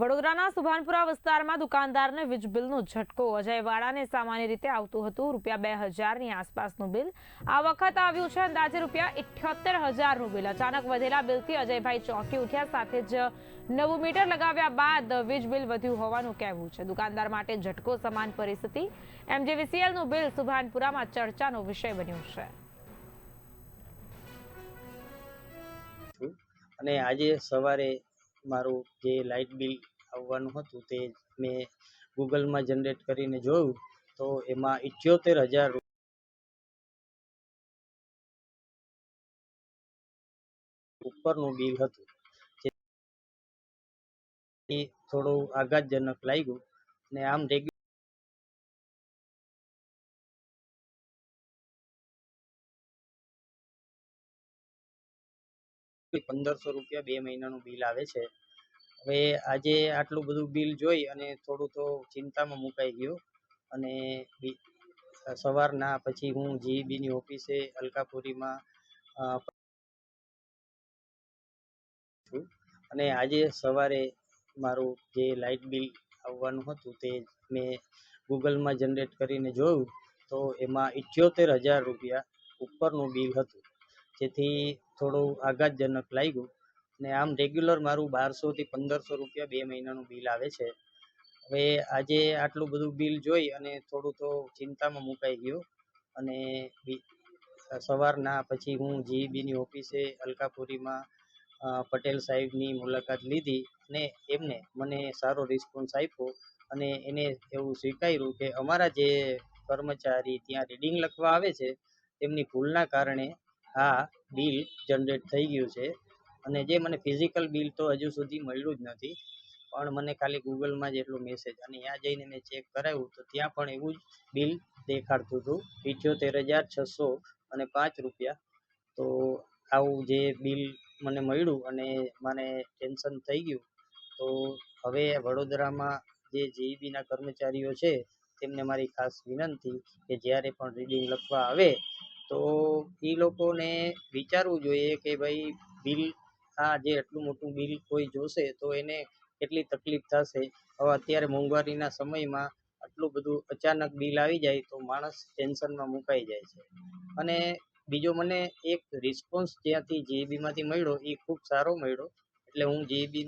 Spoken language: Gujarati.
વડોદરાના સુભાનપુરા વિસ્તારમાં દુકાનદારને વીજ બિલનો ઝટકો। અજયવાડાને સામાન્ય રીતે આવતું હતું ₹2000ની આસપાસનું બિલ। આ વખત આવ્યું છે અંદાજે ₹78000નું બિલ। અચાનક વધેલા બિલથી અજયભાઈ ચોંકી ઉઠ્યા। સાથે જ નવું મીટર લગાવ્યા બાદ વીજ બિલ વધ્યું હોવાનું કહેવું છે। દુકાનદાર માટે ઝટકો સમાન પરિસ્થિતિ। MJVCLનું બિલ સુભાનપુરામાં ચર્ચાનો વિષય બન્યું છે। અને આજે સવારે મારું જે લાઇટ બિલ આવવાનું હતું તે મેં ગૂગલમાં જનરેટ કરીને જોયું તો એમાં 78000 ઉપરનું બિલ હતું। એ થોડું આઘાતજનક લાગ્યું અને આમ રેગ્યુલર 1500 રૂપિયા 2 મહિનાનું બિલ આવે છે। હવે આજે આટલું બધું બિલ જોઈ અને થોડું તો ચિંતામાં મુકાઈ ગયો અને સવારના પછી હું જીઈબીની ઓફિસે અલકાપુરીમાં છું અને આજે સવારે મારું જે લાઇટ બિલ આવવાનું હતું તે મેં ગૂગલમાં જનરેટ કરીને જોયું તો એમાં 78000 રૂપિયા ઉપરનું બિલ હતું, જેથી થોડું આઘાતજનક લાગ્યું અને આમ રેગ્યુલર મારું 1200થી 1500 રૂપિયા 2 મહિનાનું બિલ આવે છે। હવે આજે આટલું બધું બિલ જોઈ અને થોડું તો ચિંતામાં મુકાઈ ગયો અને સવારના પછી હું જીઈબીની ઓફિસે અલકાપુરીમાં પટેલ સાહેબની મુલાકાત લીધી અને એમને મને સારો રિસ્પોન્સ આપ્યો અને એને એવું સ્વીકાર્યું કે અમારા જે કર્મચારી ત્યાં રીડિંગ લખવા આવે છે તેમની ભૂલના કારણે આ બિલ જનરેટ થઈ ગયું છે અને જે મને ફિઝિકલ બિલ તો હજુ સુધી મળ્યું જ નથી, પણ મને ખાલી ગૂગલમાં જ એટલો મેસેજ અને ત્યાં જઈને મેં ચેક કરાવ્યું તો ત્યાં પણ એવું જ બિલ દેખાડતું હતું 78605 રૂપિયા। તો આવું જે બિલ મને મળ્યું અને મને ટેન્શન થઈ ગયું। તો હવે વડોદરામાં જે જીઈબીના કર્મચારીઓ છે તેમને મારી ખાસ વિનંતી કે જ્યારે પણ રીડિંગ લખવા આવે તો એ લોકોને વિચારવું જોઈએ કે ભાઈ બિલ આ જે એટલું મોટું બિલ કોઈ જોશે તો એને કેટલી તકલીફ થશે। હવે અત્યારે મોંઘવારીના સમયમાં આટલું બધું અચાનક બિલ આવી જાય તો માણસ ટેન્શનમાં મુકાઈ જાય છે અને બીજો મને એક રિસ્પોન્સ જ્યાંથી જીઈબીમાંથી મળ્યો એ ખૂબ સારો મળ્યો, એટલે હું જીઈબી